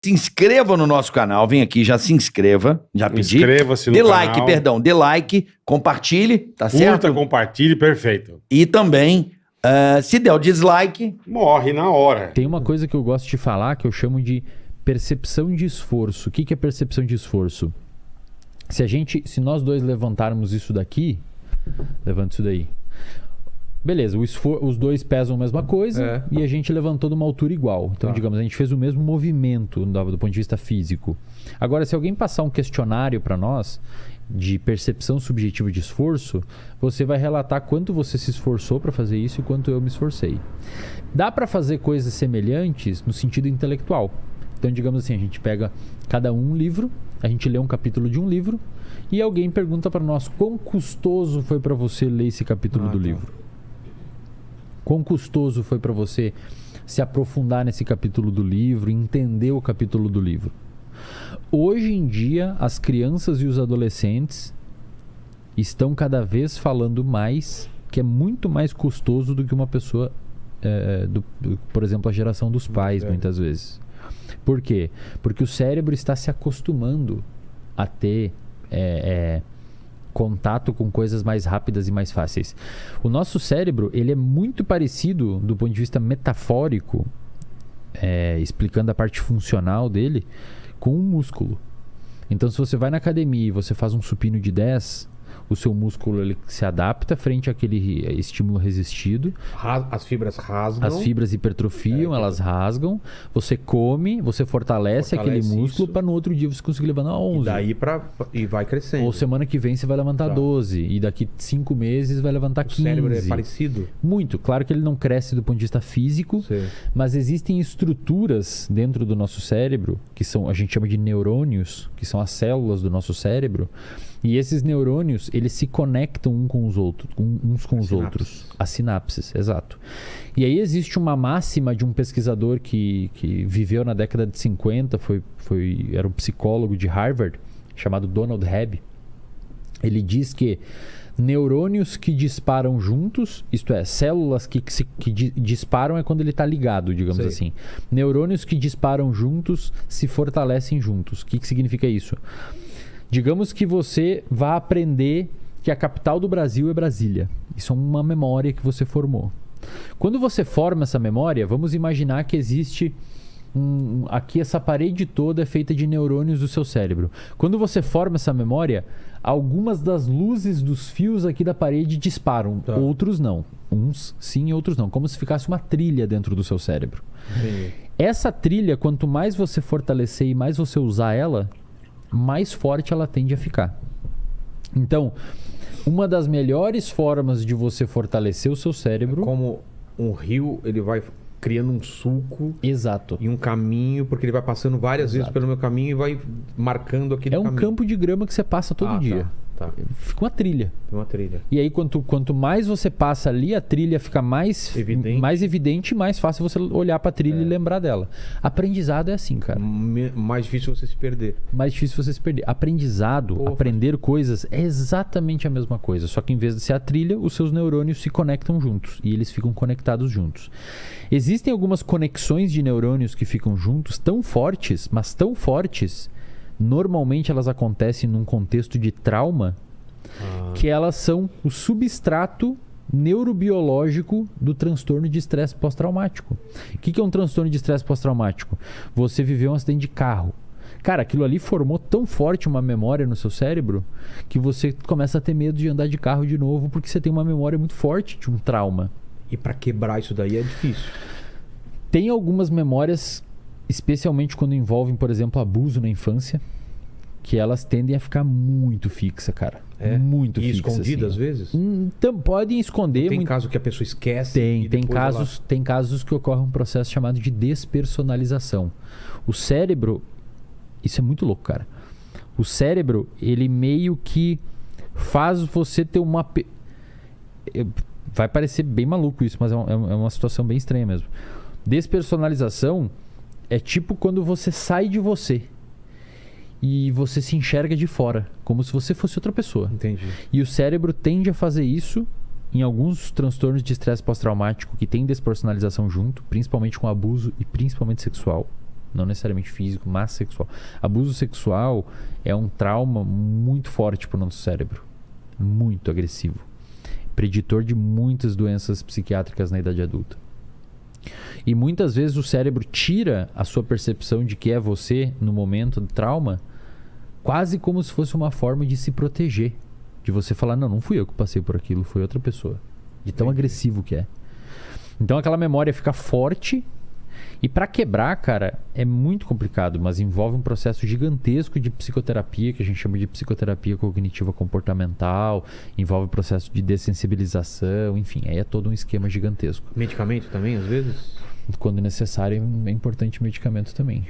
Se inscreva no nosso canal, vem aqui, já se inscreva, já pedi. Inscreva-se no Dê canal. like, perdão, dê like, compartilhe, tá Curta, certo? compartilhe, perfeito. E também, se der o dislike... Morre na hora. Tem uma coisa que eu gosto de falar que eu chamo de percepção de esforço. O que é percepção de esforço? Se nós dois levantarmos isso daqui, levanta isso daí. Beleza, os dois pesam a mesma coisa e a gente levantou de uma altura igual. Então, digamos, a gente fez o mesmo movimento do ponto de vista físico. Agora, se alguém passar um questionário para nós de percepção subjetiva de esforço, você vai relatar quanto você se esforçou para fazer isso e quanto eu me esforcei. Dá para fazer coisas semelhantes no sentido intelectual. Então, digamos assim, a gente pega cada um livro, a gente lê um capítulo de um livro e alguém pergunta para nós quão custoso foi para você ler esse capítulo do livro. Quão custoso foi para você se aprofundar nesse capítulo do livro, entender o capítulo do livro. Hoje em dia, as crianças e os adolescentes estão cada vez falando mais, que é muito mais custoso do que uma pessoa, por exemplo, a geração dos pais, muitas vezes. Por quê? Porque o cérebro está se acostumando a ter contato com coisas mais rápidas e mais fáceis. O nosso cérebro, ele é muito parecido do ponto de vista metafórico, explicando a parte funcional dele, com um músculo. Então, se você vai na academia e você faz um supino de 10, o seu músculo ele se adapta frente àquele estímulo resistido. As fibras rasgam. As fibras hipertrofiam, elas rasgam. Você come, você fortalece aquele músculo para no outro dia você conseguir levantar 11. E daí e vai crescendo. Ou semana que vem você vai levantar 12. E daqui 5 meses vai levantar 15. O cérebro é parecido? Muito. Claro que ele não cresce do ponto de vista físico, mas existem estruturas dentro do nosso cérebro, que a gente chama de neurônios, que são as células do nosso cérebro. E esses neurônios, eles se conectam uns com os outros. As sinapses, exato. E aí existe uma máxima de um pesquisador que viveu na década de 50, era um psicólogo de Harvard, chamado Donald Hebb. Ele diz que neurônios que disparam juntos, isto é, células que disparam é quando ele está ligado, digamos assim. Neurônios que disparam juntos se fortalecem juntos. O que significa isso? Digamos que você vá aprender que a capital do Brasil é Brasília. Isso é uma memória que você formou. Quando você forma essa memória, vamos imaginar que existe aqui essa parede toda é feita de neurônios do seu cérebro. Quando você forma essa memória, algumas das luzes dos fios aqui da parede disparam, outros não. Uns sim, outros não. Como se ficasse uma trilha dentro do seu cérebro. Essa trilha, quanto mais você fortalecer e mais você usar ela, mais forte ela tende a ficar. Então, uma das melhores formas de você fortalecer o seu cérebro... Como um rio, ele vai criando um sulco... Exato. E um caminho, porque ele vai passando várias vezes pelo meu caminho e vai marcando aquele caminho. É um campo de grama que você passa todo dia. Fica uma trilha. Uma trilha. E aí, quanto mais você passa ali, a trilha fica mais evidente e mais fácil você olhar para a trilha e lembrar dela. Aprendizado é assim, cara. Mais difícil você se perder. Mais difícil você se perder. Aprendizado, aprender coisas, é exatamente a mesma coisa. Só que em vez de ser a trilha, os seus neurônios se conectam juntos. E eles ficam conectados juntos. Existem algumas conexões de neurônios que ficam juntos tão fortes, mas tão fortes... Normalmente elas acontecem num contexto de trauma, que elas são o substrato neurobiológico do transtorno de estresse pós-traumático. O que é um transtorno de estresse pós-traumático? Você viveu um acidente de carro. Cara, aquilo ali formou tão forte uma memória no seu cérebro que você começa a ter medo de andar de carro de novo porque você tem uma memória muito forte de um trauma. E para quebrar isso daí é difícil. Tem algumas memórias... Especialmente quando envolvem, por exemplo, abuso na infância, que elas tendem a ficar muito fixa, cara. Muito fixa. E escondida assim, às vezes? Então, podem esconder. Tem caso que a pessoa esquece? Tem casos que ocorre um processo chamado de despersonalização. O cérebro... Isso é muito louco, cara. O cérebro, ele meio que faz você ter uma... Vai parecer bem maluco isso, mas é uma situação bem estranha mesmo. Despersonalização... É tipo quando você sai de você e você se enxerga de fora, como se você fosse outra pessoa. Entendi. E o cérebro tende a fazer isso em alguns transtornos de estresse pós-traumático que tem despersonalização junto, principalmente com abuso e principalmente sexual. Não necessariamente físico, mas sexual. Abuso sexual é um trauma muito forte para o nosso cérebro. Muito agressivo. Preditor de muitas doenças psiquiátricas na idade adulta. E muitas vezes o cérebro tira a sua percepção de que é você no momento do trauma, quase como se fosse uma forma de se proteger. De você falar, não fui eu que passei por aquilo, foi outra pessoa. De tão agressivo que é. Então aquela memória fica forte. E para quebrar, cara, é muito complicado, mas envolve um processo gigantesco de psicoterapia, que a gente chama de psicoterapia cognitiva comportamental, envolve processo de dessensibilização, enfim, aí é todo um esquema gigantesco. Medicamento também, às vezes? Quando necessário, é importante medicamento também.